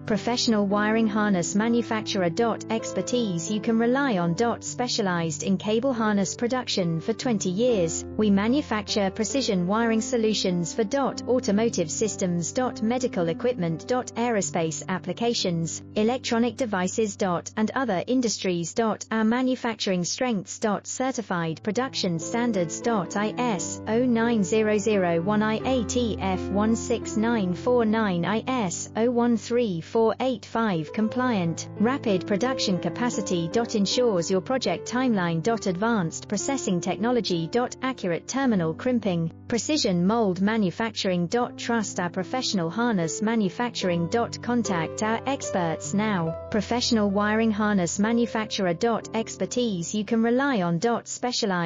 Professional wiring harness manufacturer. Expertise you can rely on. Specialized in cable harness production for 20 years, we manufacture precision wiring solutions for automotive systems. Medical equipment. Aerospace applications, electronic devices. And other industries. Our manufacturing strengths. Certified production standards. ISO 9001 IATF 16949 IS 013485 compliant. Rapid production capacity. Ensures your project timeline. Advanced processing technology. Accurate terminal crimping. Precision mold manufacturing. Trust our professional harness manufacturing. Contact our experts now. Professional wiring harness manufacturer. Expertise you can rely on. Specialized